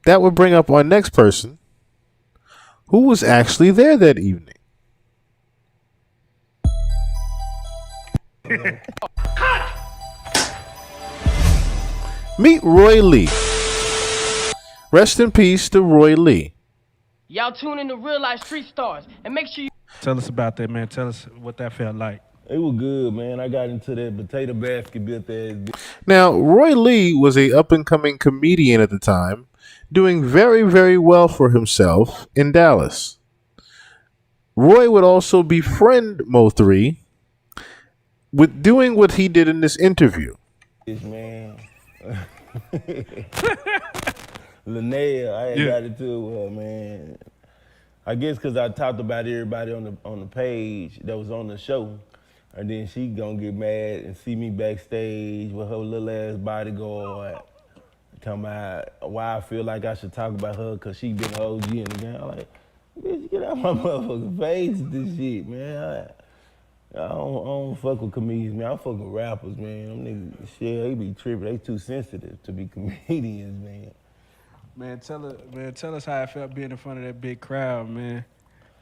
that would bring up our next person who was actually there that evening. Meet Roy Lee. Rest in peace to Roy Lee. Y'all tune in to Real Life Street Stars and make sure you Tell us about that, man. Tell us what that felt like. It was good, man. I got into that potato basket, built that. Now, Roy Lee was a up-and-coming comedian at the time, doing very, very well for himself in Dallas. Roy would also befriend MO3 with doing what he did in this interview. Man. Linnea, I ain't got it to man. I guess because I talked about everybody on the page that was on the show. And then she gonna get mad and see me backstage with her little ass bodyguard. Talking about why I feel like I should talk about her because she been an OG in the game. I'm like, bitch, get out my motherfucking face with this shit, man. I don't fuck with comedians, man. I fuck with rappers, man. Them niggas, shit, they be tripping. They too sensitive to be comedians, man. Man, tell us how it felt being in front of that big crowd, man.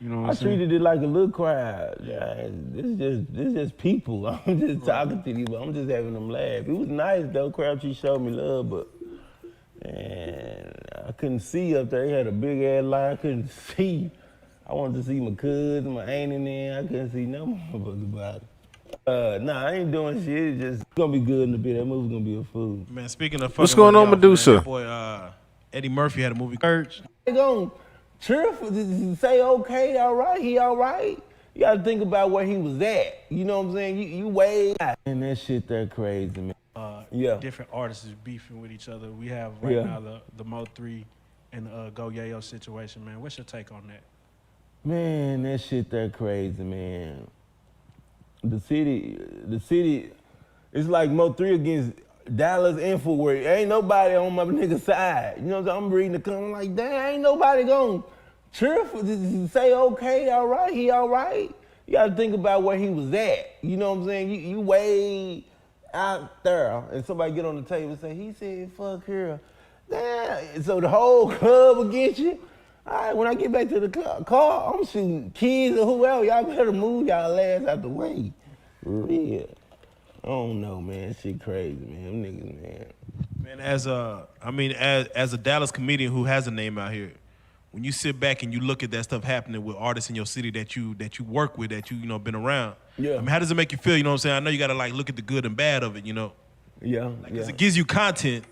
You know what I'm I saying? treated it like a little crowd. Yeah, this just people. I'm just talking to these, but I'm just having them laugh. It was nice though. Crabtree showed me love, but man, I couldn't see up there. They had a big ass line. I couldn't see. I wanted to see my cousin, my aunt in there. I couldn't see no motherfuckers about it. Nah, I ain't doing shit. It's just gonna be good in a bit. That movie's gonna be a fool. Man, speaking of What's going on, Medusa? Man, that boy Eddie Murphy had a movie. They gonna trip say okay, all right, he all right. You gotta think about where he was at. You know what I'm saying? You way out. And that shit there crazy, man. Different artists is beefing with each other. We have right now the MO3 and Go Yayo situation, man. What's your take on that? Man, that shit there crazy, man. The city, it's like MO3 against Dallas and Fort Worth. Ain't nobody on my nigga side. You know what I'm saying? I'm reading the comment like, damn, ain't nobody gonna trip, say okay, all right, he all right. You gotta think about where he was at. You know what I'm saying? You way out there, and somebody get on the table and say, he said, fuck her. Damn, so the whole club against you? All right, when I get back to the car, I'm shooting kids or whoever. Y'all better move y'all ass out the way. For real. I don't know, man. Shit crazy, man. Them niggas, man. Man, as a Dallas comedian who has a name out here, when you sit back and you look at that stuff happening with artists in your city that you work with, that you know been around. Yeah. I mean, how does it make you feel? You know what I'm saying? I know you gotta like look at the good and bad of it. You know. Yeah. Because it gives you content.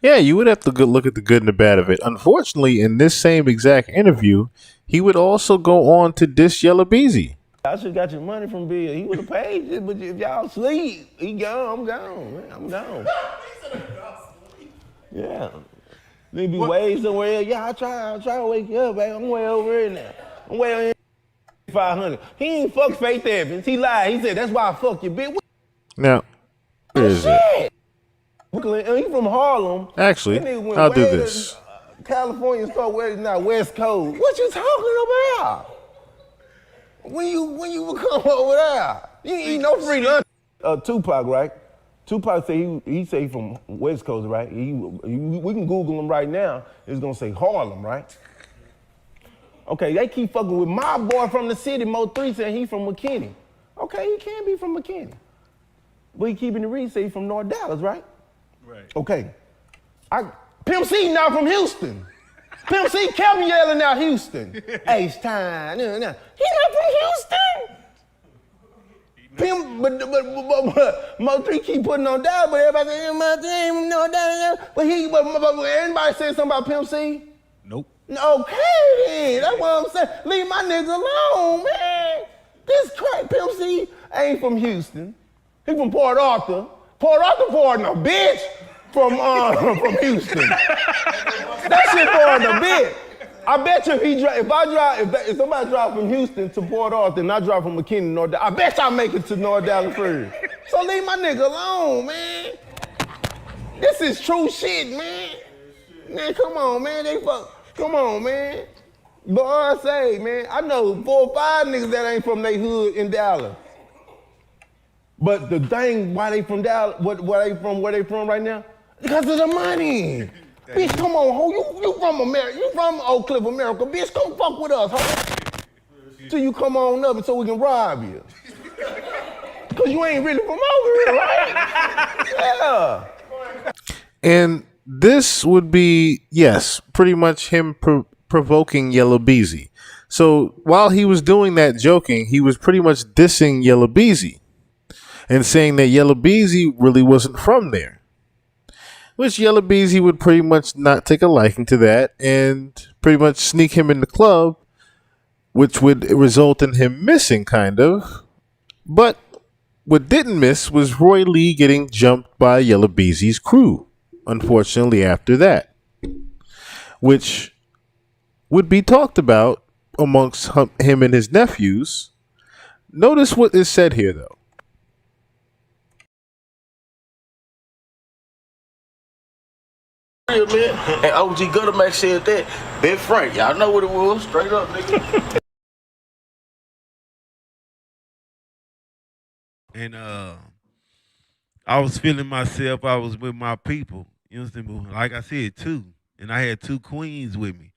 Yeah, you would have to look at the good and the bad of it. Unfortunately, in this same exact interview, he would also go on to diss Yella Beezy. I should have got your money from Bill. He would have paid you, but if y'all sleep, he gone, I'm gone, man. I'm gone. Yeah. They be way somewhere else. Yeah, I try to wake you up, man. I'm way over here now. I'm way over here. 500. He ain't fuck Faith Evans. He lied. He said, that's why I fuck you, bitch. Now, where is it? He from Harlem. Actually, I'll do this. California start now West Coast. What you talking about? When you come over there, you ain't eat no free lunch. Tupac, right? Tupac say he say from West Coast, right? We can Google him right now. It's gonna say Harlem, right? Okay, they keep fucking with my boy from the city. Mo3 said he from McKinney. Okay, he can be from McKinney, but he keeping the read say he from North Dallas, right? Right. Okay. Pimp C now from Houston. Pimp C kept yelling out Houston. H-time. No. He not from Houston. Pimp, but Mo3 keep putting on Dallas, but everybody say, Mo3 no Dallas. But anybody say something about Pimp C? Nope. Okay then, that's what I'm saying. Leave my niggas alone, man. This crack Pimp C ain't from Houston. He from Port Arthur. Port Arthur foreign a bitch from Houston. That shit foreign a bitch. I bet you if somebody drive from Houston to Port Arthur and I drive from McKinney to North Dallas, I bet y'all make it to North Dallas first. So leave my nigga alone, man. This is true shit, man. Man, come on, man. Come on, man. But I say, man, I know 4 or 5 niggas that ain't from they hood in Dallas. But the thing, why they from Dallas, where they from right now? Because of the money. Bitch, come on, ho. You from America. You from Oak Cliff, America. Bitch, come fuck with us, ho. Till you come on up so we can rob you. Cause you ain't really from over here, right? Yeah. And this would be, yes, pretty much him provoking Yella Beezy. So while he was doing that joking, he was pretty much dissing Yella Beezy and saying that Yella Beezy really wasn't from there. Which Yella Beezy would pretty much not take a liking to that and pretty much sneak him in the club, which would result in him missing, kind of. But what didn't miss was Roy Lee getting jumped by Yella Beezy's crew, unfortunately, after that, which would be talked about amongst him and his nephews. Notice what is said here, though. Man. And OG Guttermack said that. Ben Frank, y'all know what it was. Straight up, nigga. And I was feeling myself. I was with my people. You understand? Like I said, two. And I had two queens with me.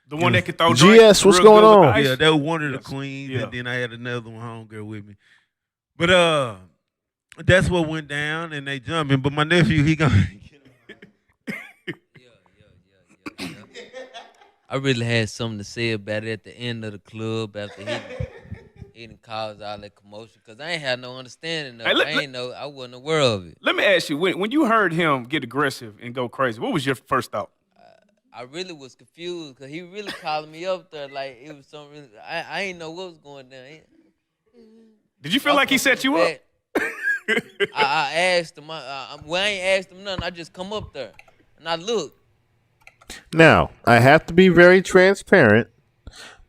The one that could throw GS, drinks, what's real going good with on? the ice. Yeah, that was one of the Yes. queens. Yeah. And then I had another one, homegirl, with me. But that's what went down, and they jumping. But my nephew, he gonna. I really had something to say about it at the end of the club after he done caused all that commotion because I ain't had no understanding of it. I wasn't aware of it. Let me ask you, when you heard him get aggressive and go crazy, what was your first thought? I really was confused because he really calling me up there like it was something really, I ain't know what was going down. Did you feel like he set you up? I asked him, I ain't asked him nothing. I just come up there and I looked. Now, I have to be very transparent.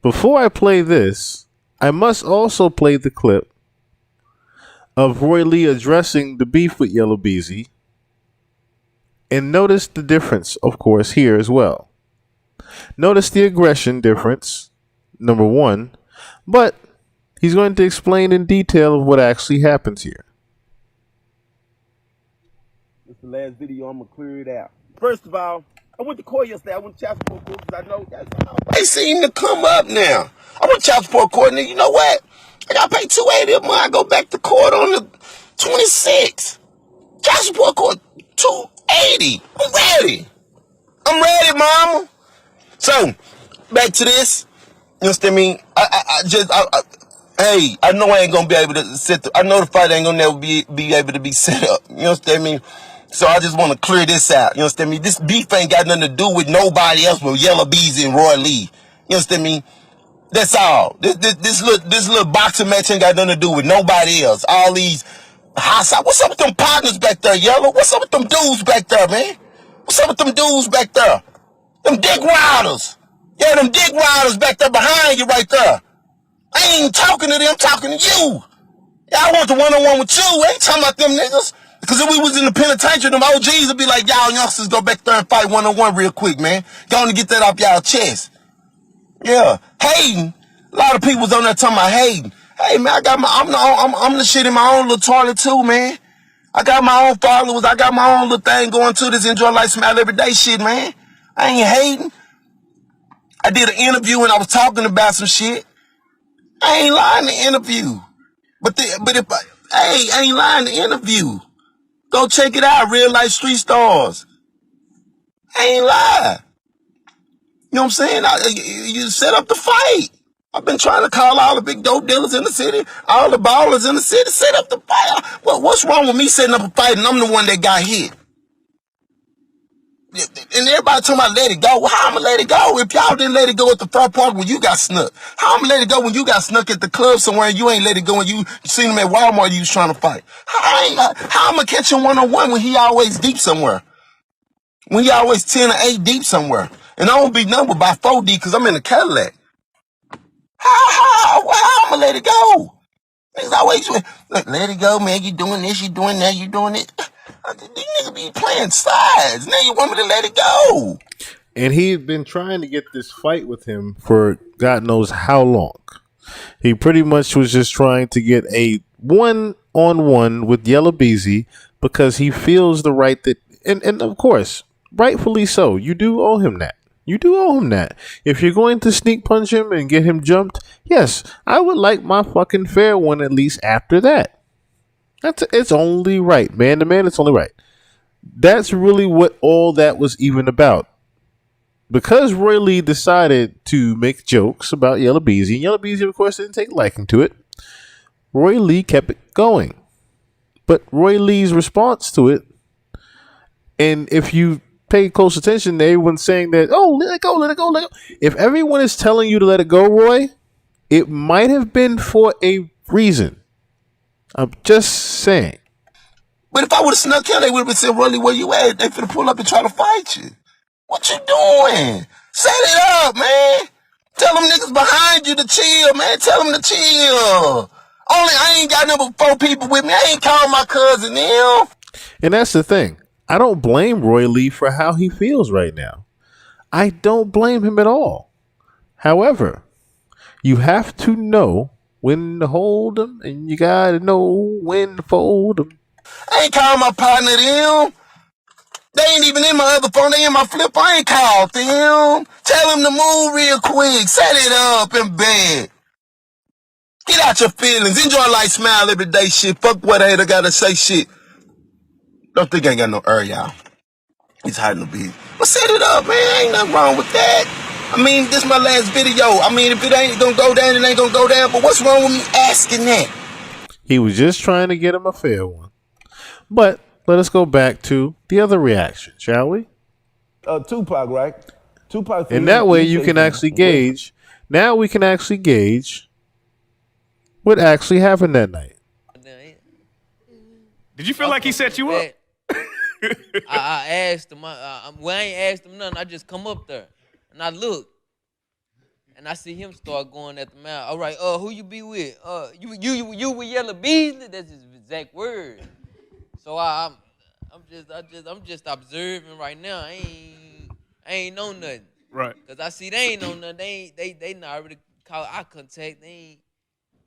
Before I play this, I must also play the clip of Roy Lee addressing the beef with Yella Beezy. And notice the difference, of course, here as well. Notice the aggression difference, number one. But he's going to explain in detail of what actually happens here. This is the last video. I'm gonna clear it out. First of all, I went to court yesterday. I went to child support court because I know that's all. They seem to come up now. I went to child support court, and you know what? I got paid $280 a month. I go back to court on the 26th. Child support court $280. I'm ready. I'm ready, mama. So back to this. You understand me? Hey, I know I ain't gonna be able to I know the fight ain't gonna never be able to be set up. You understand me? So I just want to clear this out. You understand me? This beef ain't got nothing to do with nobody else but Yella Beezy and Roy Lee. You understand me? That's all. This little boxing match ain't got nothing to do with nobody else. All these hot side. What's up with them partners back there, Yella? What's up with them dudes back there, man? What's up with them dudes back there? Them dick riders. Yeah, them dick riders back there behind you right there. I ain't talking to them, I'm talking to you. Yeah, I want the one-on-one with you. I ain't talking about them niggas. Because if we was in the penitentiary, them OGs would be like, y'all youngsters go back there and fight one-on-one real quick, man. Go on and get that off y'all chest. Yeah. Hating. A lot of people's on there talking about hating. Hey, man, I'm the shit in my own little toilet too, man. I got my own followers. I got my own little thing going to this enjoy life, smile every day shit, man. I ain't hating. I did an interview and I was talking about some shit. I ain't lying to interview. But I ain't lying to interview. Go check it out, Real Life Street Stars. I ain't lying. You know what I'm saying? You set up the fight. I've been trying to call all the big dope dealers in the city, all the ballers in the city, set up the fight. What's wrong with me setting up a fight and I'm the one that got hit? And everybody talking about let it go. Well, how I'm gonna let it go if y'all didn't let it go at the front park when you got snuck? How I'm gonna let it go when you got snuck at the club somewhere and you ain't let it go when you seen him at Walmart and you was trying to fight? How I'm gonna catch him one-on-one when he always deep somewhere? When he always 10 or 8 deep somewhere? And I don't be numbered by 4 deep because I'm in the Cadillac. How I'm gonna let it go? Niggas always let it go, man. You doing this, you doing that, you doing it. These niggas be playing sides. Now you want me to let it go? And he'd been trying to get this fight with him for God knows how long. He pretty much was just trying to get a one-on-one with Yella Beezy because he feels the right that, and of course, rightfully so. You do owe him that. You do owe him that. If you're going to sneak punch him and get him jumped, yes, I would like my fucking fair one at least after that. It's only right, man to man. It's only right. That's really what all that was even about. Because Roy Lee decided to make jokes about Yella Beezy, and Yella Beezy, of course, didn't take liking to it, Roy Lee kept it going. But Roy Lee's response to it, and if you pay close attention, everyone's saying that, oh, let it go, let it go, let it go. If everyone is telling you to let it go, Roy, it might have been for a reason. I'm just saying. But if I would have snuck in, they would have said, Rolly, where you at? They finna pull up and try to fight you. What you doing? Set it up, man. Tell them niggas behind you to chill, man. Tell them to chill. Only I ain't got number 4 people with me. I ain't called my cousin them. And that's the thing. I don't blame Roy Lee for how he feels right now. I don't blame him at all. However, you have to know when to hold them, and you gotta know when to fold them. I ain't called my partner them. They ain't even in my other phone. They in my flip. I ain't called them. Tell them to move real quick. Set it up in bed. Get out your feelings. Enjoy life. Smile every day. Shit. Fuck what I gotta say. Shit. Don't think I ain't got no y'all. It's hiding a bit. But set it up, man. Ain't nothing wrong with that. I mean, this my last video. I mean, if it ain't gonna go down, it ain't gonna go down. But what's wrong with me asking that? He was just trying to get him a fair one. But let us go back to the other reaction, shall we? Tupac, right? Tupac. And that way you can actually gauge. Now we can actually gauge what actually happened that night. Did you feel like he set you up? I asked him. I ain't asked him nothing. I just come up there and I look, and I see him start going at the mouth. All right, who you be with? You with Yella Beezy? That's his exact word. So I'm just observing right now. I ain't know nothing. Right. Cause I see they ain't know nothing. They not already call eye contact. They ain't.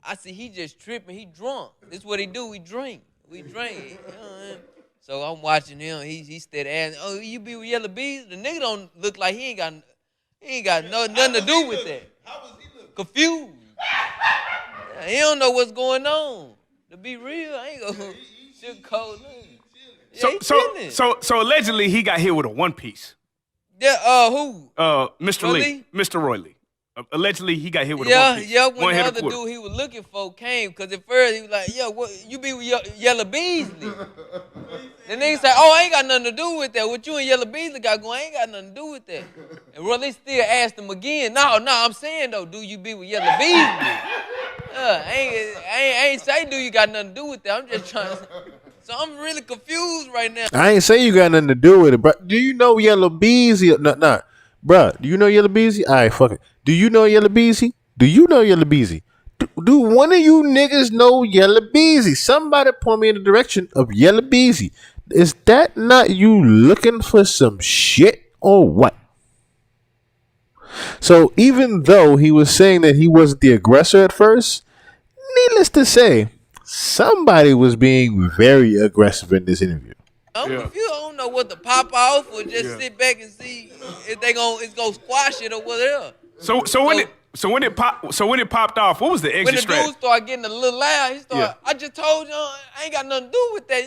I see he just tripping. He drunk. This what he do. We drink. You know what I mean? So I'm watching him. He steady asking, "Oh, you be with Yella Beezy?" The nigga don't look like he ain't got nothing to do with that. How was he looking? Confused. Yeah, he don't know what's going on. To be real, I ain't gonna sugarcoat nothing. Yeah, so allegedly he got hit with a one piece. Yeah, who? Mr. Roy Lee. Lee? Mr. Roy Lee. Allegedly he got hit with a one piece. Yeah, when one the head other quarter. dude he was looking for came, because at first he was like, "Yo, what you be with Yella Beezy?" The nigga said, "Oh, I ain't got nothing to do with that. What you and Yella Beezy got going, I ain't got nothing to do with that." And Roy Lee still asked him again. No, I'm saying though, do you be with Yella Beezy? I ain't say do you got nothing to do with that. I'm just trying to. So I'm really confused right now. I ain't say you got nothing to do with it, bro. Do you know Yella Beezy? No. Bruh, do you know Yella Beezy? All right, fuck it. Do you know Yella Beezy? Do you know Yella Beezy? Do one of you niggas know Yella Beezy? Somebody point me in the direction of Yella Beezy. Is that not you looking for some shit or what? So even though he was saying that he wasn't the aggressor at first, needless to say, somebody was being very aggressive in this interview. I'm confused. I don't know what to pop off or just sit back and see if it's gonna squash it or whatever. So when it popped off, what was the exit When the strategy? dude started getting a little loud, he started. I just told you I ain't got nothing to do with that.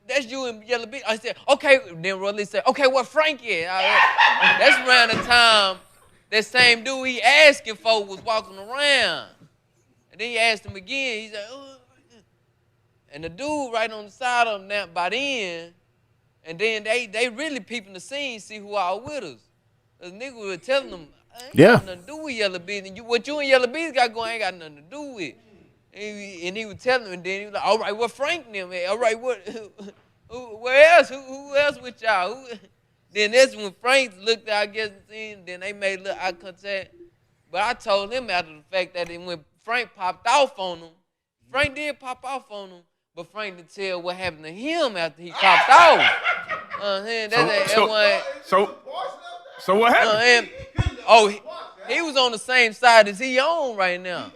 That's you and Yella Beezy. I said okay. Then Roy Lee said okay, what Frankie? That's around the time that same dude he asking for was walking around, and then he asked him again. He said. And the dude right on the side of him now by then, and then they really peeping the scene, see who all with us. The nigga was telling them, I ain't got nothing to do with Yella Beezy. What you and Yella Beezy got going, I ain't got nothing to do with. And he was telling them, and then he was like, all right, what Frank and them at? All right, what? Where else? Who else with y'all? Then that's when Frank looked out, I guess, and then they made a little eye contact. But I told him after the fact that when Frank popped off on him, Frank did pop off on him. But Frank didn't tell what happened to him after he popped off. So what happened? He was on the same side as he on right now.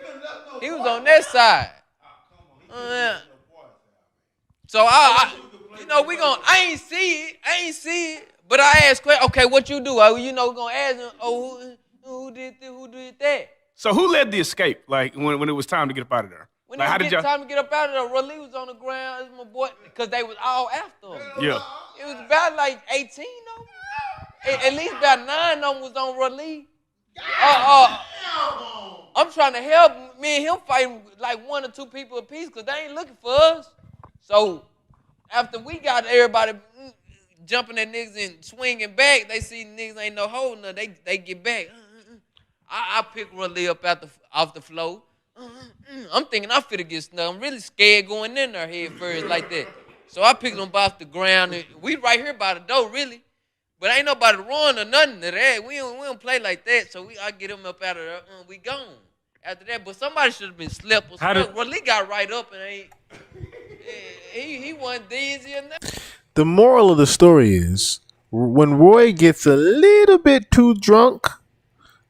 He was on that side. So I ain't see it, But I asked question, okay, what you do? Gonna ask him, who did this, who did that? So who led the escape? Like when it was time to get up out of there? When Like, it was time to get up out of there, Rolly was on the ground. It was my boy, because they was all after him. Yeah. It was about like 18 of them. At least about 9 of them was on Rolly. I'm trying to help me and him fighting like 1 or 2 people apiece because they ain't looking for us. So after we got everybody jumping at niggas and swinging back, they see niggas ain't no holding them. They get back. I pick Rolly up off the floor. I'm thinking I finna get snuck. I'm really scared going in there head first like that. So I picked him off the ground. And we right here by the door, really. But ain't nobody run or nothing to that. We don't play like that. So I get him up out of there. We gone. After that, but somebody should have been slept or something. Rolly got right up and he wasn't dizzy or nothing. The moral of the story is, when Roy gets a little bit too drunk,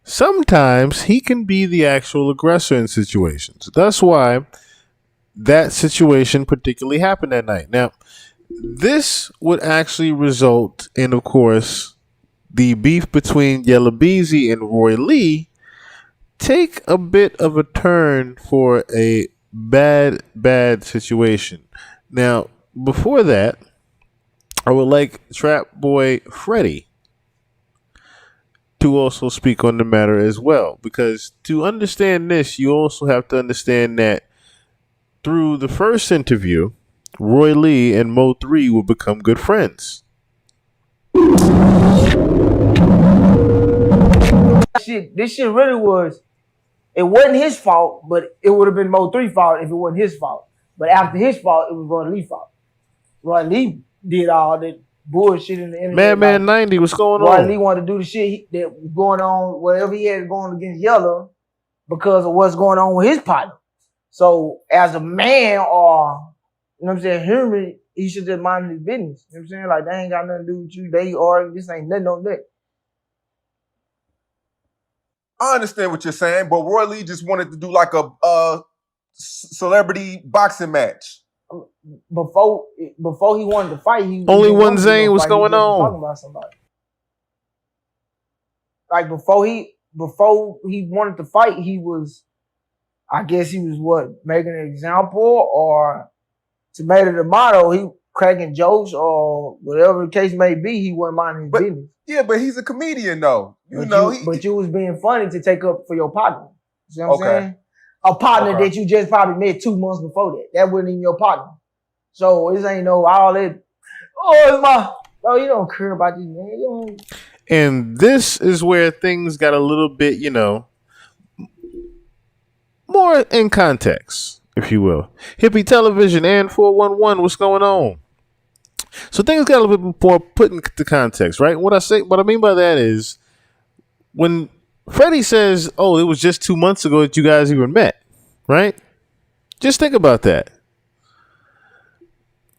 sometimes he can be the actual aggressor in situations. That's why that situation particularly happened that night. Now, this would actually result in, of course, the beef between Yella Beezy and Roy Lee take a bit of a turn for a bad situation. Now, before that, I would like Trap Boy Freddy to also speak on the matter as well. Because to understand this, you also have to understand that through the first interview, Roy Lee and MO3 will become good friends. This shit really was, it wasn't his fault, but it would have been MO3's fault if it wasn't his fault. But after his fault, it was Roy Lee's fault. Roy Lee did all that bullshit in the internet. Madman 90, what's going Roy on? Lee wanted to do the shit that was going on, whatever he had going against Yella, because of what's going on with his partner. So as a man or, you know what I'm saying, human, he should just mind his business. You know what I'm saying? Like, they ain't got nothing to do with you. They argue. This ain't nothing on that. I understand what you're saying, but Roy Lee just wanted to do like a celebrity boxing match. Before he wanted to fight, he only one Zane. What's going on? Talking about somebody. Like before he wanted to fight, he was, I guess he was what, making an example or tomato tomato. He cracking jokes or whatever the case may be. He wasn't minding his business. Yeah, but he's a comedian though. You was being funny to take up for your partner. You see what I'm saying? A partner that you just probably met 2 months before that. That wasn't even your partner. So this ain't no all that. You don't care about this man. And this is where things got a little bit, more in context, if you will. Hippie Television and 411, what's going on? So things got a little bit more put into context, right? What I mean by that is, when Freddie says, "Oh, it was just 2 months ago that you guys even met," right? Just think about that.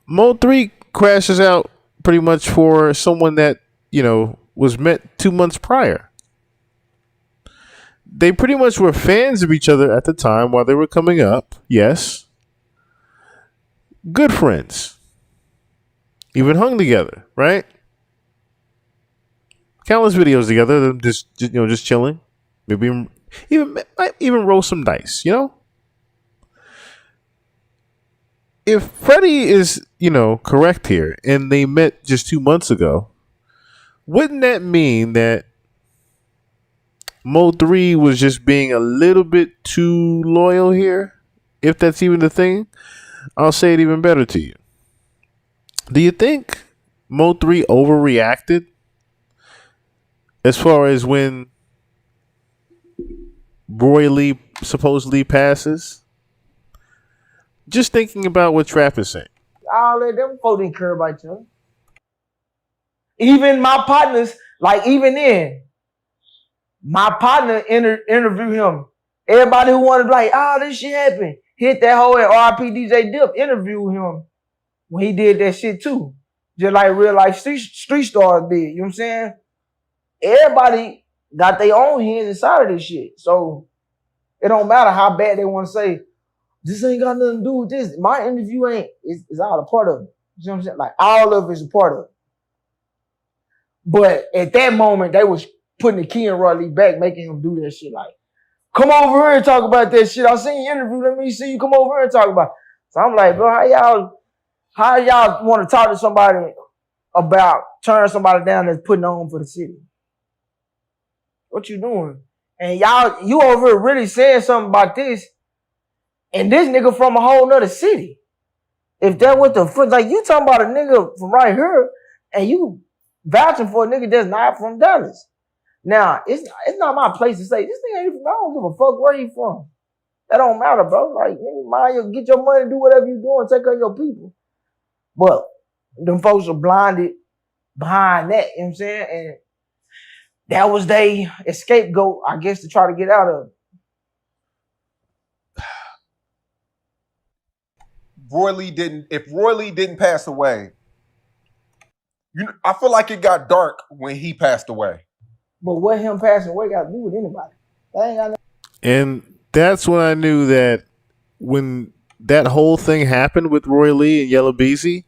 MO3 crashes out pretty much for someone that, was met 2 months prior. They pretty much were fans of each other at the time while they were coming up. Yes. Good friends. Even hung together, right? Countless videos together, them just chilling. Maybe even roll some dice, If Freddie is, correct here, and they met just 2 months ago, wouldn't that mean that MO3 was just being a little bit too loyal here? If that's even the thing, I'll say it even better to you. Do you think MO3 overreacted as far as when Roy Lee supposedly passes? Just thinking about what Trap is saying. All of them folks didn't care about you. Even my partners, like even then, my partner interviewed him. Everybody who wanted to be like, this shit happened. Hit that whole RP DJ Dip interviewed him when he did that shit too. Just like real life street stars did. You know what I'm saying? Everybody got their own hands inside of this shit. So it don't matter how bad they want to say, this ain't got nothing to do with this. My interview is all a part of it. You know what I'm saying? Like all of it is a part of it. But at that moment, they was putting the key in Roy Lee back, making him do that shit. Like, come over here and talk about that shit. I seen your interview. Let me see you come over here and talk about it. So I'm like, bro, how y'all want to talk to somebody about turning somebody down that's putting on for the city? What you doing? And y'all, you over here really saying something about this, and this nigga from a whole nother city. If that what the fuck, like you talking about a nigga from right here, and you vouching for a nigga that's not from Dallas. Now, it's not my place to say this nigga ain't from, I don't give a fuck where he from. That don't matter, bro. Like, nigga, mind you, get your money, do whatever you doing, take care of your people. But them folks are blinded behind that, you know what I'm saying? And that was they scapegoat, I guess, to try to get out of it. If Roy Lee didn't pass away, I feel like it got dark when he passed away. But what him passing away got to do with anybody? That ain't got nothing. And that's when I knew that when that whole thing happened with Roy Lee and Yella Beezy,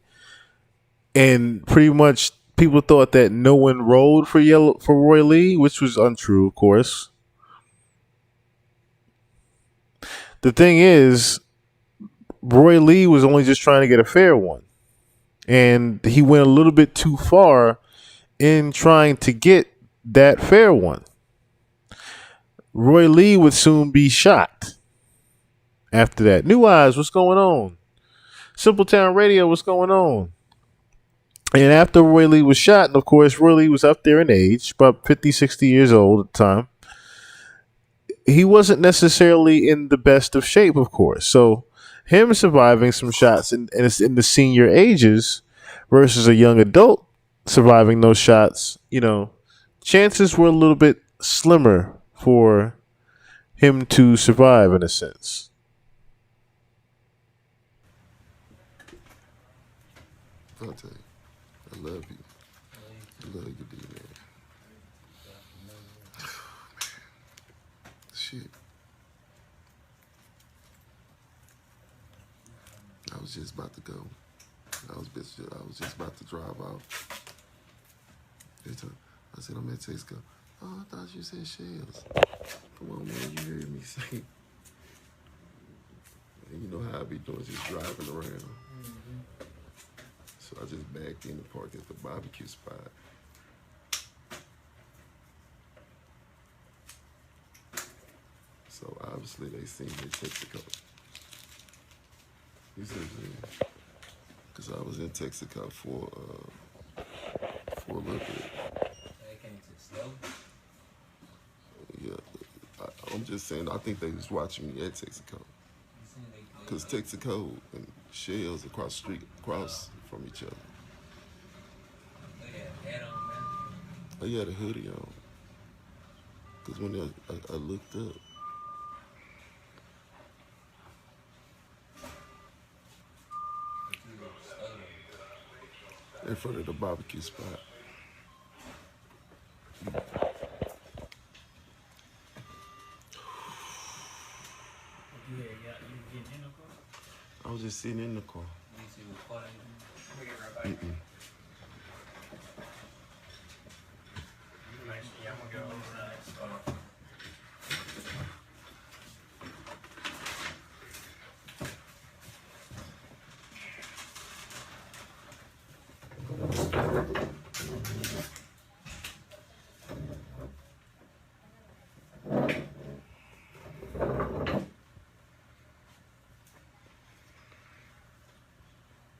and pretty much people thought that no one rode for Roy Lee, which was untrue, of course. The thing is, Roy Lee was only just trying to get a fair one. And he went a little bit too far in trying to get that fair one. Roy Lee would soon be shot after that. New Eyes, what's going on? Simple Town Radio, what's going on? And after Roy Lee was shot, and of course, Roy Lee was up there in age, about 50, 60 years old at the time. He wasn't necessarily in the best of shape, of course. So him surviving some shots in the senior ages versus a young adult surviving those shots, chances were a little bit slimmer for him to survive in a sense. I'll tell you, I love you. I love you, D-Man. Shit. I was just about to go. I was just about to drive out. I said, I'm at Texaco. Oh, I thought you said Shells. Come on, man, you heard me say. And you know how I be doing, just driving around. So I just backed in and parked at the barbecue spot. So obviously they seen me at Texaco. You see what I'm saying? Because I was in Texaco for a little bit. Yeah, I'm just saying, I think they was watching me at Texaco. Because Texaco and Shells across the street, across from each other. Oh, you had a hoodie on. Because when I looked up, in front of the barbecue spot. I was just sitting in the car. Mm-mm.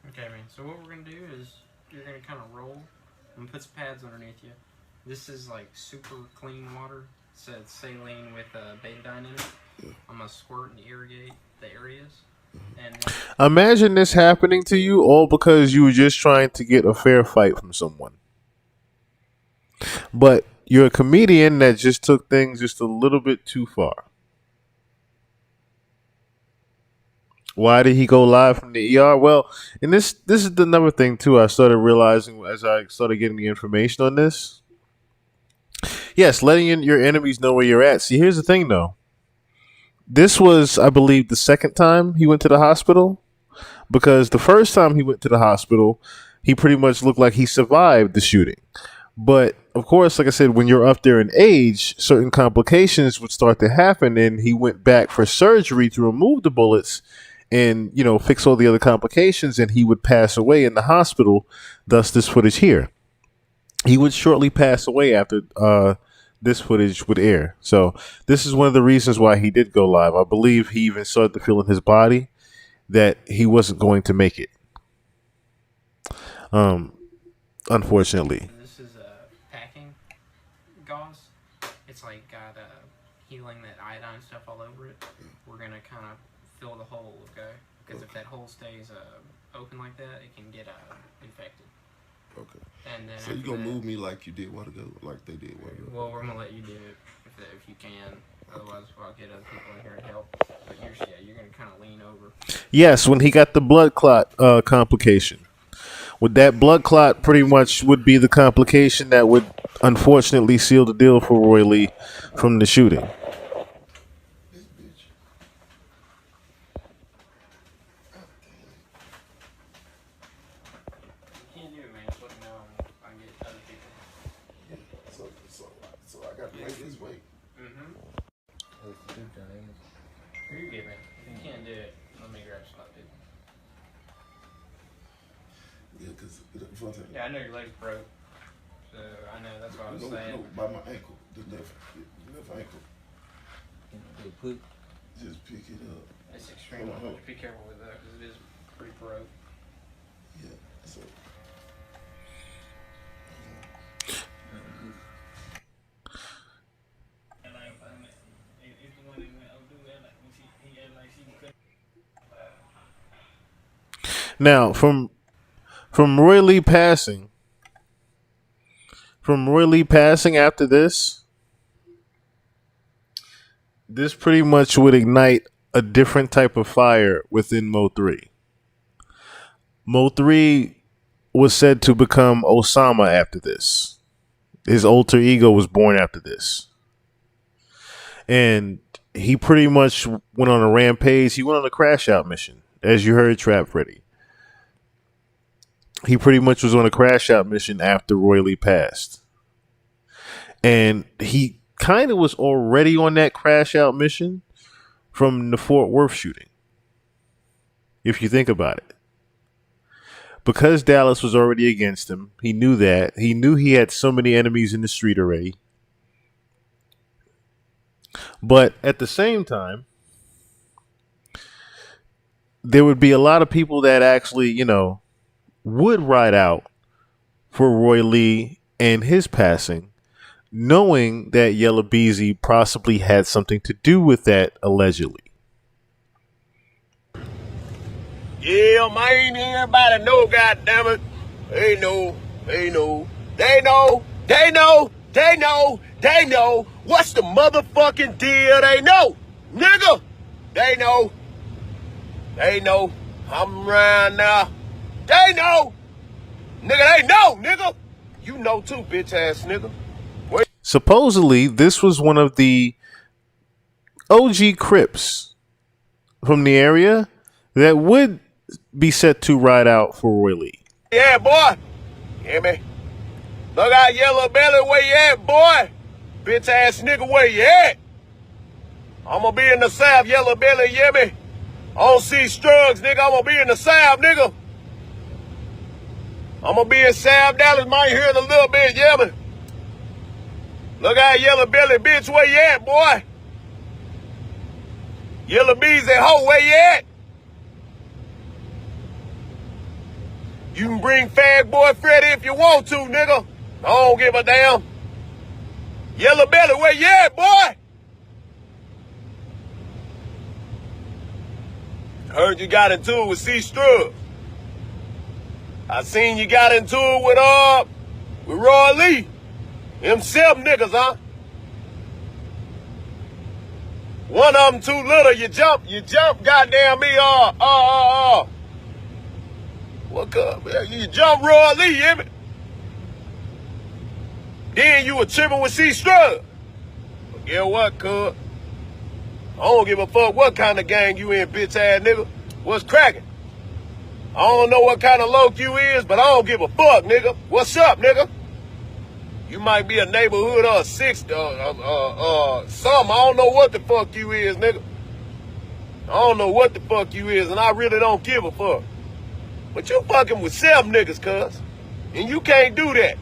Okay, man. So what we're gonna do is you're gonna kind of roll and put some pads underneath you. This is like super clean water. It says saline with betadine in it. I'm gonna squirt and irrigate the areas. And imagine this happening to you all because you were just trying to get a fair fight from someone. But you're a comedian that just took things just a little bit too far. Why did he go live from the ER? Well, and this is another thing too. I started realizing as I started getting the information on this. Yes, letting your enemies know where you're at. See, here's the thing though. This was, I believe, the second time he went to the hospital, because the first time he went to the hospital, he pretty much looked like he survived the shooting. But of course, like I said, when you're up there in age, certain complications would start to happen, and he went back for surgery to remove the bullets and fix all the other complications, and he would pass away in the hospital. Thus, this footage here. He would shortly pass away after this footage would air. So this is one of the reasons why he did go live. I believe he even started to feel in his body that he wasn't going to make it. Unfortunately. This is packing gauze. It's like got healing that iodine stuff all over it. We're gonna kind of fill the hole, okay? Because if that hole stays open like that, it can get infected. Okay. And then So you gonna move me like you did a while ago, like they did a while ago? Well, we're gonna let you do it if you can. Otherwise, I'll get other people in here to help. But you're gonna kind of lean over. Yes, when he got the blood clot complication. With that blood clot, pretty much would be the complication that would unfortunately seal the deal for Roy Lee from the shooting. So I got to wait this way. You get me. If you can't do it, let me grab some of it. Yeah, because Yeah, I know your leg's broke. So I know that's what I was saying. No, by my ankle, the left ankle. Just pick it up. It's extremely hard. Be careful with that because it is pretty broke. Yeah, so. Now, from Roy Lee passing after this pretty much would ignite a different type of fire within MO3. MO3 was said to become Osama after this. His alter ego was born after this. And he pretty much went on a rampage. He went on a crash out mission, as you heard Trap Freddy. He pretty much was on a crash out mission after Roy Lee passed. And he kind of was already on that crash out mission from the Fort Worth shooting, if you think about it. Because Dallas was already against him, he knew that. He knew he had so many enemies in the street already. But at the same time, there would be a lot of people that actually, would ride out for Roy Lee and his passing, knowing that Yella Beezy possibly had something to do with that, allegedly. Yeah, man, everybody know, goddammit. They know. What's the motherfucking deal? They know, nigga. They know. I'm around now. They know. Nigga, they know, nigga. You know too, bitch ass nigga. Supposedly, this was one of the OG Crips from the area that would be set to ride out for Roy Lee. Yeah, boy. Hear me? Look out, Yellow Belly, where you at, boy? Bitch ass nigga, where you at? I'ma be in the South, Yellow Belly, you hear me? I don't see strugs, nigga. I'ma be in the South, nigga. I'ma be in South Dallas, might hear it a little bit, yeah, man. Look out, Yellow Belly, bitch, where you at, boy? Yella Beezy, hoe, where you at? You can bring Fag Boy Freddy if you want to, nigga. I don't give a damn. Yella Belly, where you at, boy? Heard you got into it with C-Strug. I seen you got into it with Roy Lee. Them 7 niggas, huh? One of them too little. You jump, goddamn me, what up, man? You jump Roy Lee, you hear me? Then you were tripping with C-Strug. But get what, cuz? I don't give a fuck what kind of gang you in, bitch ass nigga. What's cracking? I don't know what kind of loc you is, but I don't give a fuck, nigga. What's up, nigga? You might be a neighborhood or a six, something. I don't know what the fuck you is, nigga. I don't know what the fuck you is, and I really don't give a fuck. But you fucking with 7 niggas, cuz. And you can't do that.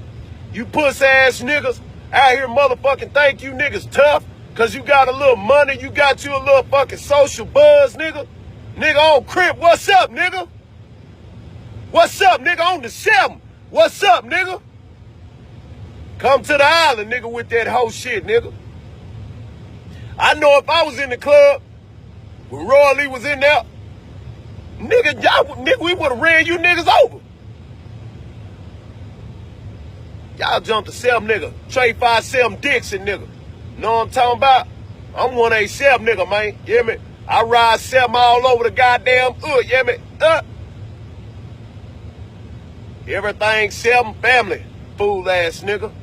You puss ass niggas out here motherfucking think you niggas tough cause you got a little money, you got you a little fucking social buzz, nigga. Nigga on Crip, what's up, nigga? What's up, nigga, on the 7? What's up, nigga? Come to the island, nigga, with that whole shit, nigga. I know if I was in the club, when Roy Lee was in there, nigga, we would have ran you niggas over. Y'all jumped to 7 nigga. Trey 5-7 Dixon nigga. Know what I'm talking about? I'm 187 nigga, man. You hear me? I ride 7 all over the goddamn hood, you hear me? Everything 7 family, fool ass nigga.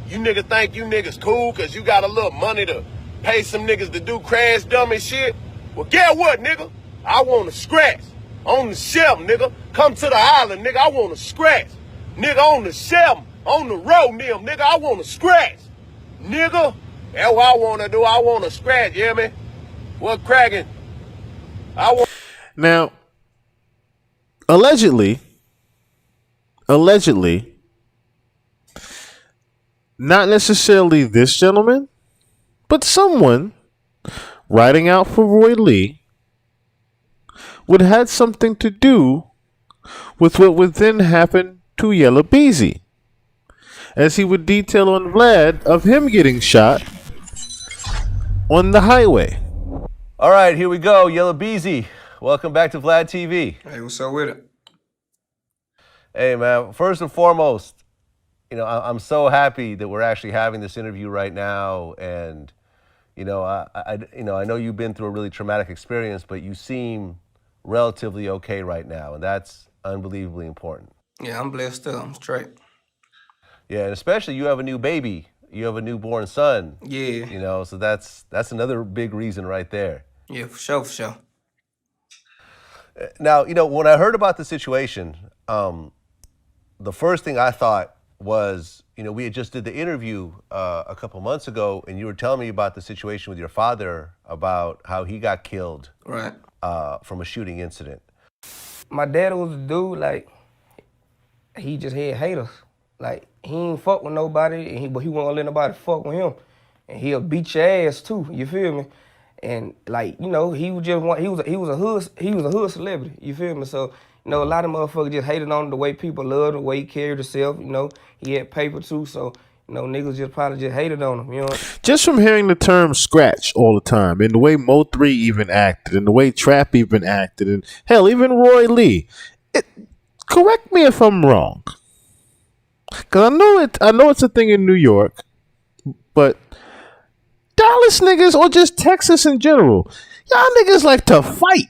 You niggas think you niggas cool cause you got a little money to pay some niggas to do crash dummy shit? Well, guess what, nigga? I want to scratch. On the 7, nigga. Come to the island, nigga. I want to scratch. Nigga, on the 7. On the road, nigga, I want to scratch. Nigga, that's what I want to do. I want to scratch, you hear me? What cracking? Now, allegedly, not necessarily this gentleman, but someone writing out for Roy Lee would have had something to do with what would then happen to Yella Beezy, as he would detail on Vlad of him getting shot on the highway. All right, here we go. Yella Beezy, welcome back to Vlad TV. Hey, what's up with it? Hey, man, first and foremost, I'm so happy that we're actually having this interview right now. And, I know you've been through a really traumatic experience, but you seem relatively okay right now. And that's unbelievably important. Yeah, I'm blessed still. I'm straight. Yeah, and especially you have a new baby. You have a newborn son. Yeah. So that's another big reason right there. Yeah, for sure. Now, when I heard about the situation, the first thing I thought was, we had just did the interview a couple months ago, and you were telling me about the situation with your father, about how he got killed right from a shooting incident. My dad was a dude, like, he just had haters. Like, he ain't fuck with nobody, but he won't let nobody fuck with him. And he'll beat your ass too, you feel me? And like, he was just he was a hood celebrity, you feel me? So, a lot of motherfuckers just hated on the way people loved him, the way he carried himself, he had paper too, so niggas just probably just hated on him, Just from hearing the term scratch all the time, and the way Mo3 even acted, and the way Trap even acted, and hell, even Roy Lee. Correct me if I'm wrong, cause I know it's a thing in New York, but Dallas niggas or just Texas in general, y'all niggas like to fight.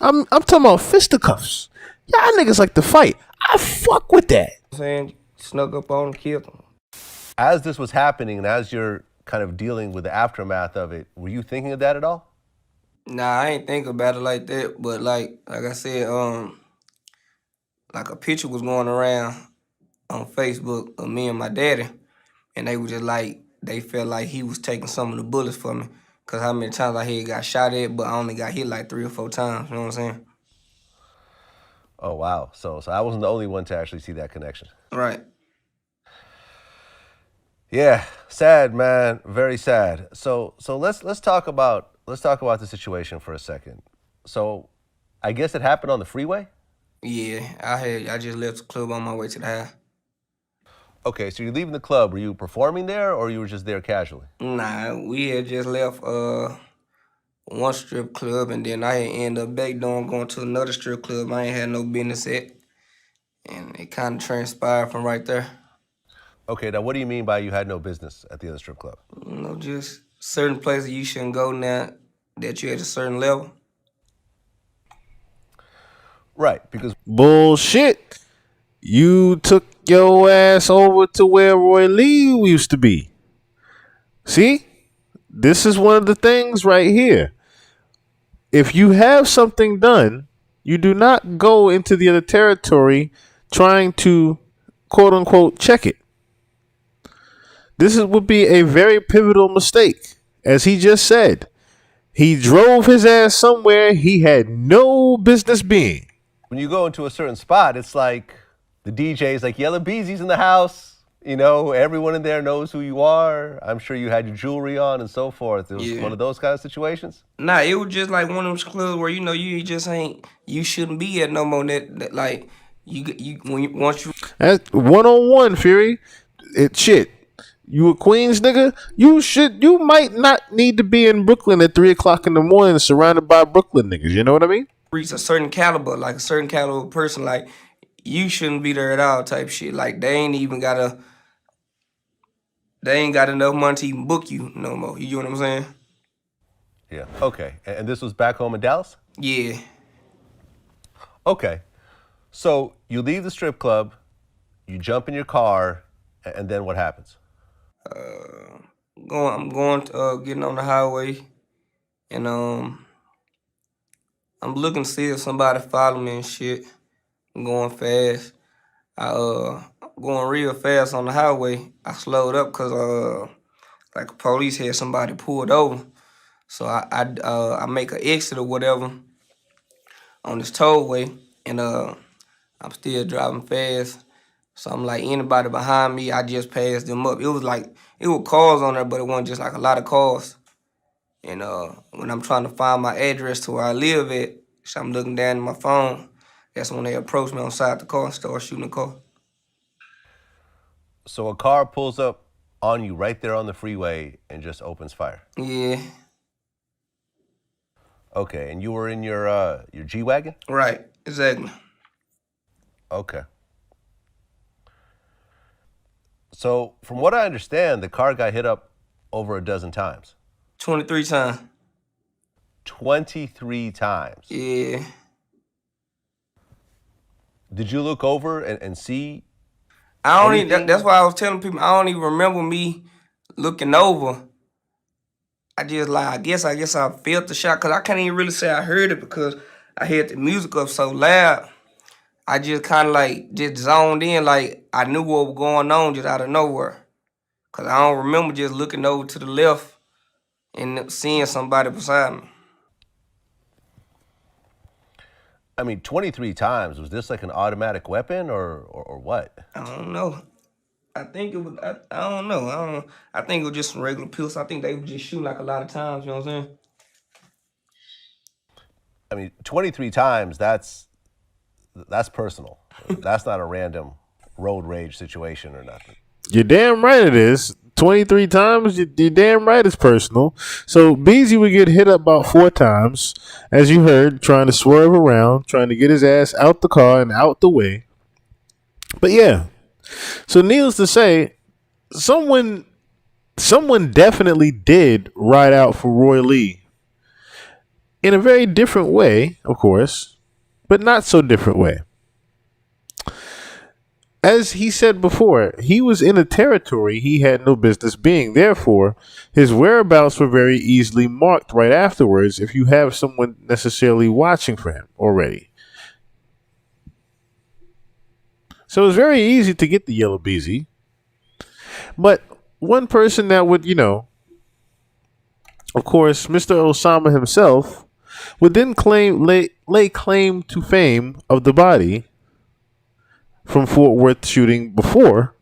I'm talking about fisticuffs. Y'all niggas like to fight. I fuck with that. Saying snuck up on him, killed him. As this was happening and as you're kind of dealing with the aftermath of it, were you thinking of that at all? Nah, I ain't think about it like that, but like I said, like a picture was going around on Facebook of me and my daddy, and they were just like, they felt like he was taking some of the bullets for me, cause how many times I had got shot at, but I only got hit like 3 or 4 times, you know what I'm saying? Oh, wow. So I wasn't the only one to actually see that connection. Right. Yeah, sad, man. Very sad. So let's talk about the situation for a second. So I guess it happened on the freeway? Yeah, I just left the club on my way to the house. Okay, so you're leaving the club. Were you performing there or you were just there casually? Nah, we had just left one strip club, and then I had ended up back down going to another strip club I ain't had no business at. And it kind of transpired from right there. Okay, now what do you mean by you had no business at the other strip club? Just certain places you shouldn't go now that you're at a certain level. Right, because... Bullshit. You took your ass over to where Roy Lee used to be. See? This is one of the things right here. If you have something done, you do not go into the other territory trying to, quote unquote, check it. would be a very pivotal mistake. As he just said, he drove his ass somewhere he had no business being. When you go into a certain spot, it's like the DJ's like, Yella Beezy's in the house. You know, everyone in there knows who you are. I'm sure you had your jewelry on and so forth. It was one of those kind of situations? Nah, it was just like one of those clubs where you just ain't, you shouldn't be at no more. That like once you That's 1-on-1, Fury. It shit. You a Queens nigga? You might not need to be in Brooklyn at 3 o'clock in the morning surrounded by Brooklyn niggas. You know what I mean? reach a certain caliber, like a certain caliber person, like you shouldn't be there at all type shit. Like they ain't got enough money to even book you no more. You get what I'm saying? Yeah. Okay. And this was back home in Dallas? Yeah. Okay. So you leave the strip club, you jump in your car, and then what happens? Getting on the highway, and I'm looking to see if somebody follow me and shit. I'm going fast. I'm going real fast on the highway. I slowed up because like the police had somebody pulled over. So I make an exit or whatever on this tollway, and I'm still driving fast. So I'm like, anybody behind me, I just passed them up. It was cars on there, but it wasn't just like a lot of cars. And when I'm trying to find my address to where I live at, so I'm looking down at my phone. That's when they approached me on side the car and start shooting the car. So a car pulls up on you right there on the freeway and just opens fire. Yeah. Okay, and you were in your G-Wagon? Right, exactly. Okay. So from what I understand, the car got hit up over a dozen times. 23 times. 23 times? Yeah. Did you look over and see I don't anything? even, that's why I was telling people, I don't even remember me looking over. I guess I felt the shot, because I can't even really say I heard it because I had the music up so loud. I just kind of like just zoned in, like I knew what was going on just out of nowhere. Because I don't remember just looking over to the left and seeing somebody beside me. I mean, 23 times. Was this like an automatic weapon or what? I don't know. I think it was, I don't know. I think it was just some regular pills. I think they were just shooting like a lot of times, you know what I'm saying? I mean, 23 times, that's personal. That's not a random road rage situation or nothing. You're damn right it is. 23 times, you're damn right it's personal. So Beezy would get hit up about 4 times, as you heard, trying to swerve around, trying to get his ass out the car and out the way. But yeah, so needless to say, someone definitely did ride out for Roy Lee in a very different way, of course, but not so different way. As he said before, he was in a territory he had no business being. Therefore, his whereabouts were very easily marked right afterwards if you have someone necessarily watching for him already. So it's very easy to get the Yella Beezy. But one person that would, of course, Mr. Osama himself would then lay claim to fame of the body from Fort Worth shooting before,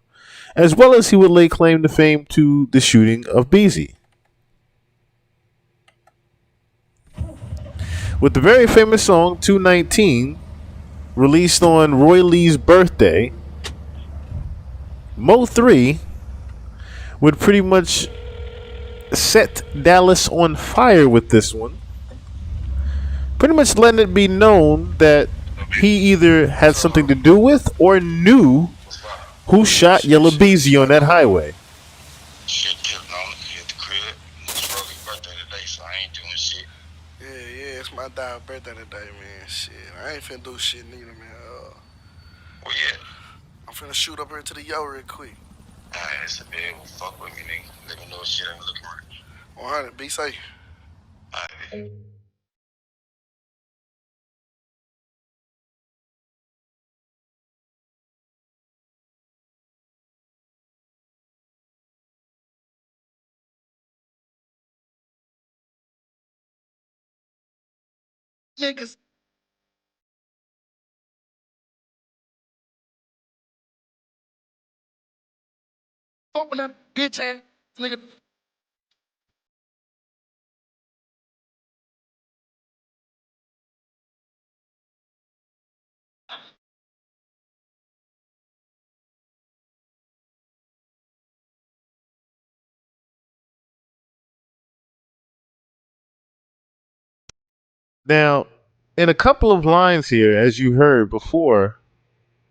as well as he would lay claim to fame to the shooting of Beezy. With the very famous song 219, released on Roy Lee's birthday, MO3 would pretty much set Dallas on fire with this one. Pretty much letting it be known that he either had something to do with or knew who shot Yella Beezy on that highway. Shit, killing on it, hit the crib. It's Roly's birthday today, so I ain't doing shit. Yeah, it's my dog's birthday today, man. Shit, I ain't finna do shit neither, man. Where you at? I'm finna shoot up here to the yo real quick. Alright, it's a big one. Fuck with me, nigga. Let me know if shit ain't looking right. 100, be safe. Alright. niggas. Fuck with that bitch ass nigga. Now, in a couple of lines here, as you heard before,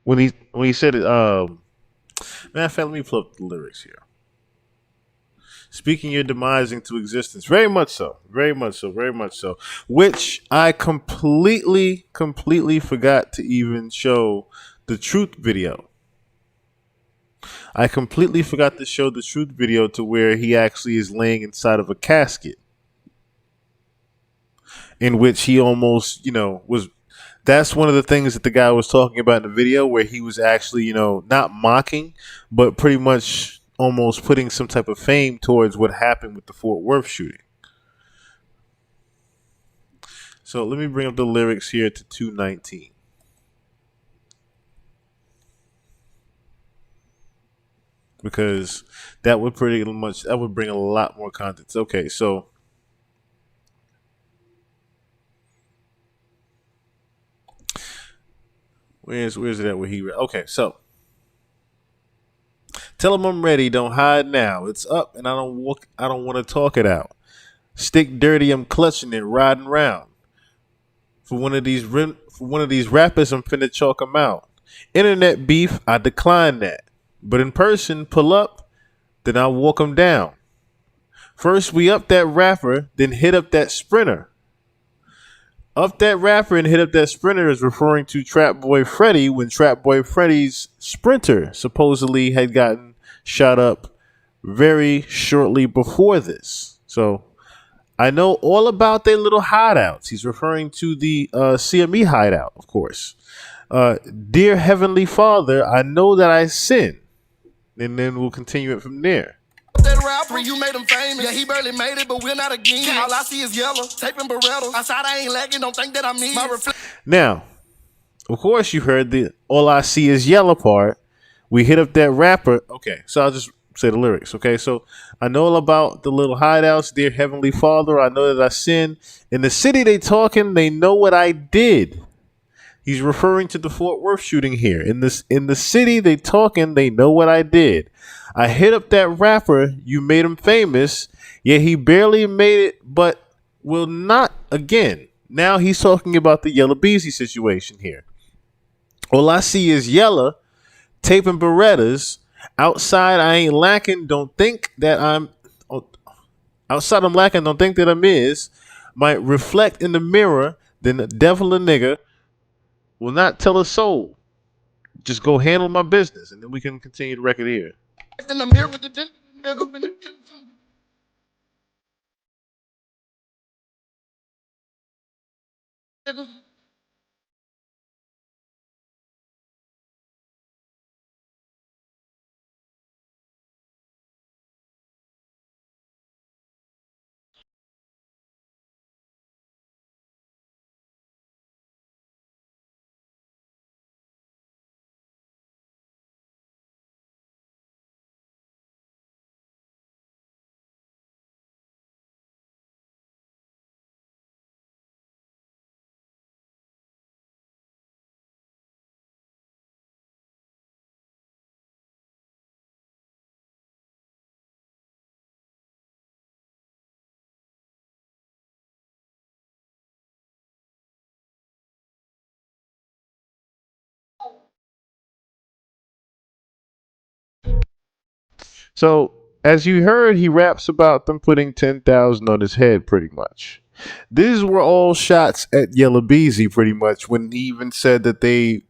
when he said it, matter of fact, let me pull up the lyrics here. Speaking your demise into existence, very much so, very much so, very much so. Which I completely forgot to even show the truth video. I completely forgot to show the truth video to where he actually is laying inside of a casket, in which he almost, was. That's one of the things that the guy was talking about in the video, where he was actually, not mocking, but pretty much almost putting some type of fame towards what happened with the Fort Worth shooting. So let me bring up the lyrics here to 219. Because that would bring a lot more context. Okay, so where's it at where he okay, so tell him I'm ready, don't hide now. It's up and I don't want to talk it out. Stick dirty, I'm clutching it, riding round. For one of these rappers, I'm finna chalk them out. Internet beef, I decline that. But in person, pull up, then I'll walk them down. First, we up that rapper, then hit up that sprinter. Up that rapper and hit up that sprinter is referring to Trap Boy Freddy when Trap Boy Freddy's sprinter supposedly had gotten shot up very shortly before this. So I know all about their little hideouts. He's referring to the CME hideout, of course. Dear Heavenly Father, I know that I sin. And then we'll continue it from there. That rapper, you made him famous. Yeah, he barely made it, but we're not again. All I see is yellow, taping Beretta. Outside, I ain't lagging, don't think that I'm me. Now, of course, you heard the all I see is yellow part. We hit up that rapper. Okay, so I'll just say the lyrics. Okay, so I know all about the little hideouts. Dear Heavenly Father, I know that I sin. In the city they talking, they know what I did. He's referring to the Fort Worth shooting here. In the city they talking, they know what I did. I hit up that rapper, you made him famous. Yeah, he barely made it, but will not again. Now he's talking about the Yella Beezy situation here. All I see is Yella taping Berettas. Outside I ain't lacking. Don't think that I'm outside I'm lacking. Don't think that I'm is. Might reflect in the mirror. Then the devil a nigga will not tell a soul. Just go handle my business, and then we can continue the record here. In the mirror with the So, as you heard, he raps about them putting 10,000 on his head, pretty much. These were all shots at Yella Beezy, pretty much, when he even said that they,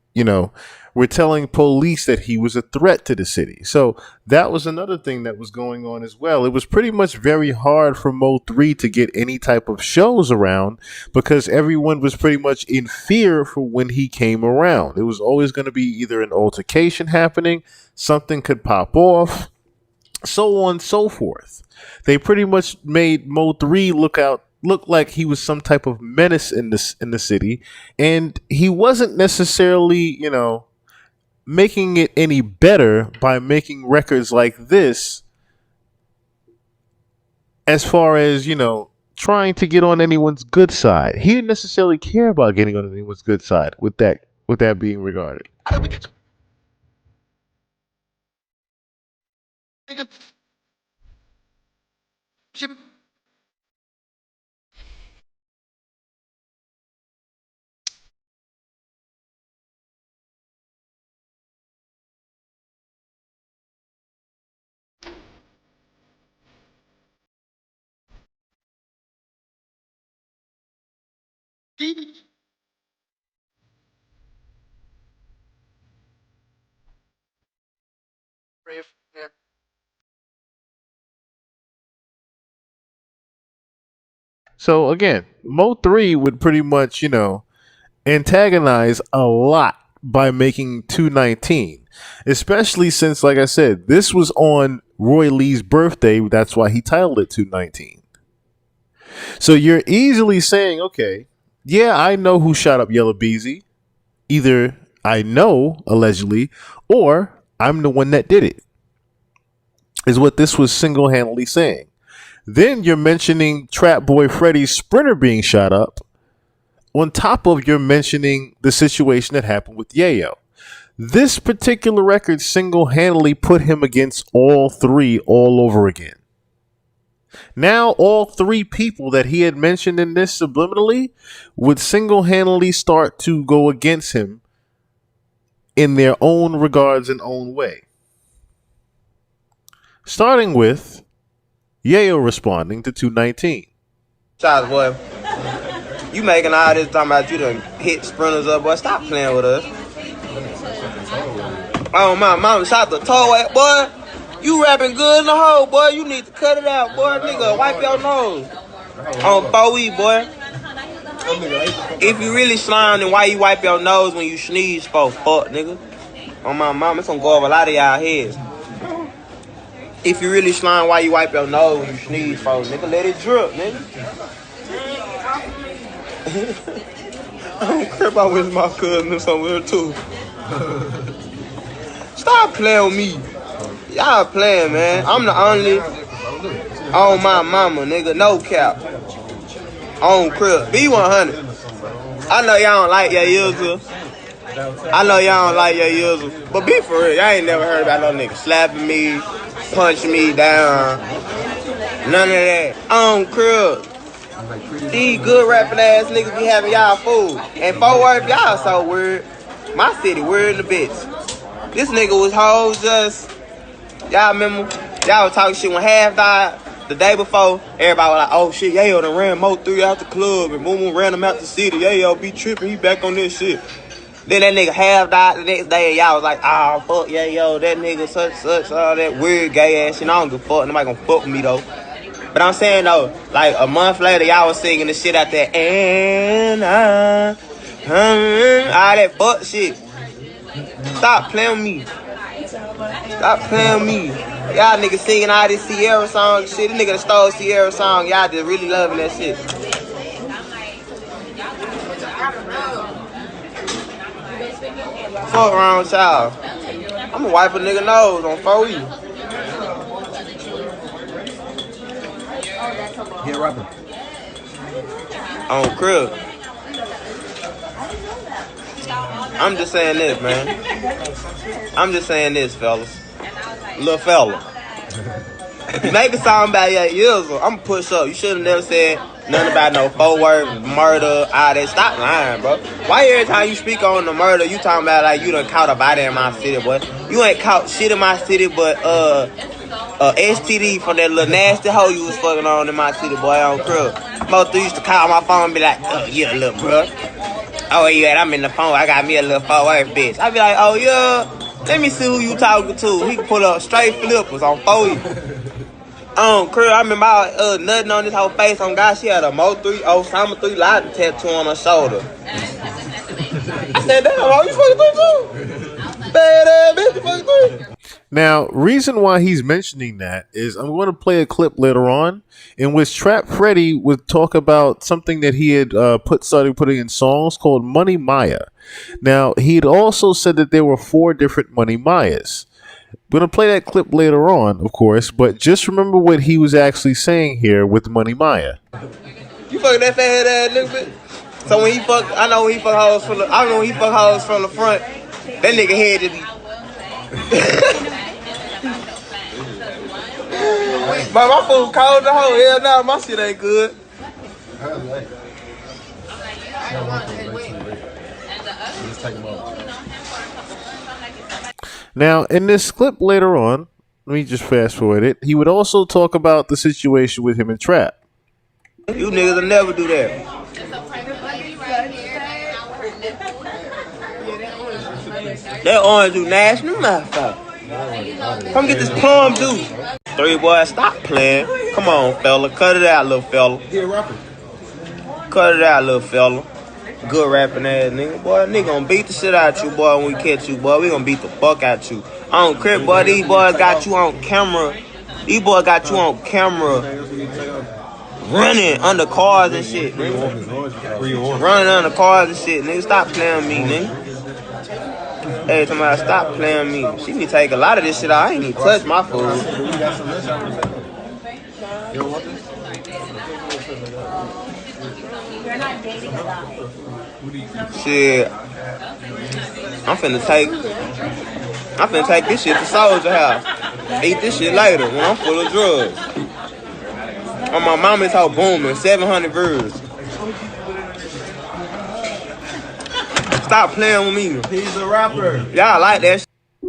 were telling police that he was a threat to the city. So that was another thing that was going on as well. It was pretty much very hard for MO3 to get any type of shows around because everyone was pretty much in fear for when he came around. It was always going to be either an altercation happening, something could pop off, so on and so forth. They pretty much made Mo3 look out looked like he was some type of menace in the city, and he wasn't necessarily, making it any better by making records like this as far as, trying to get on anyone's good side. He didn't necessarily care about getting on anyone's good side with that being regarded. So again, Mo3 would pretty much, antagonize a lot by making 219. Especially since, like I said, this was on Roy Lee's birthday. That's why he titled it 219. So you're easily saying, okay, yeah, I know who shot up Yella Beezy. Either I know, allegedly, or I'm the one that did it, is what this was single-handedly saying. Then you're mentioning Trap Boy Freddy's Sprinter being shot up, on top of you're mentioning the situation that happened with Yayo. This particular record single-handedly put him against all three all over again. Now all three people that he had mentioned in this subliminally would single-handedly start to go against him in their own regards and own way. Starting with Yayo responding to 219. Shots, boy. You making all this talking about you done hit sprinters up, boy. Stop playing with us. Oh, my mama shot the toe at, boy. You rapping good in the hole, boy. You need to cut it out, boy. Nigga, wipe your nose. On 4E, boy. If you really slime, then why you wipe your nose when you sneeze for, fuck, nigga? On my mama, it's gonna go over a lot of y'all heads. If you really slime, why you wipe your nose when you sneeze for, nigga? Let it drip, nigga. I don't care about with my cousin somewhere, too. Stop playing with me. Y'all playing, man. I'm the only on my mama, nigga. No cap. On crib. B100. I know y'all don't like your user. I know y'all don't like your user. But be for real. Y'all ain't never heard about no nigga slapping me, punching me down. None of that. On crib. These good rapping ass niggas be having y'all food. And Fort Worth, y'all so weird. My city weird in the bitch. This nigga was whole just, y'all remember, y'all was talking shit when Half died the day before. Everybody was like, oh shit, Yayo done ran Mo3 out the club and Boom Boom ran him out the city. Yayo be tripping, he back on this shit. Then that nigga Half died the next day and y'all was like, oh fuck Yayo, that nigga such, all that weird gay ass shit. I don't give a fuck, nobody gonna fuck with me though. But I'm saying though, like a month later, y'all was singing the shit out there, and all that fuck shit. Stop playing with me. Stop playing with me. Y'all niggas singing all this Sierra song shit. This nigga that stole Sierra song. Y'all just really loving that shit. Fuck around with y'all. I'ma wipe a nigga nose on 4E. Yeah, rapper. On crib. I'm just saying this, man. I'm just saying this, fellas. Little fella. Make a song about your ears. I'ma push up. You should've never said nothing about no Fort Worth, murder, all that. Stop lying, bro. Why every time you speak on the murder, you talking about like you done caught a body in my city, boy? You ain't caught shit in my city, but STD from that little nasty hoe you was fucking on in my city, boy, on crib. Mo3 used to call my phone and be like, oh, yeah, little bro. Oh, where you at? I'm in the phone. I got me a little Fort Worth bitch. I be like, oh, yeah. Let me see who you talking to. He can pull up straight flippers on 4E. Crib, I remember I was nutting on this whole face on God. She had a Mo3, Osama 3 Latin tattoo on her shoulder. I said, damn, oh, you fucking 3 too? Bad ass bitch, you fucking 3. Now, reason why he's mentioning that is I'm going to play a clip later on in which Trap Freddy would talk about something that he had started putting in songs called Money Maya. Now, he had also said that there were 4 different Money Mayas. We're going to play that clip later on, of course, but just remember what he was actually saying here with Money Maya. You fuck that fat head ass nigga bitch. So when he fuck, I know when he fuck hoes from the, I know when he fuck hoes from the front, that nigga head just be. But my food cold the whole hell now, my shit ain't good. Now, in this clip later on, let me just fast forward it, he would also talk about the situation with him and Trap. You niggas will never do that. That orange juice nasty, motherfucker. Come get this plum juice. 3 boys, stop playing. Come on, fella. Cut it out, little fella. Cut it out, little fella. Good rapping ass nigga. Boy, nigga gonna beat the shit out you, boy, when we catch you, boy. We gonna beat the fuck out you. I don't care, boy. These boys got you on camera. These boys got you on camera. Running under cars and shit, nigga. Running under cars and shit, nigga. Stop playing with me, nigga. Hey, somebody stop playing with me. She need to take a lot of this shit out. I ain't even touch my food. Shit. I'm finna take this shit to Soldier House. Eat this shit later when I'm full of drugs. On my mama's house booming, 700 views. Stop playing with me. He's a rapper. Y'all like that shit.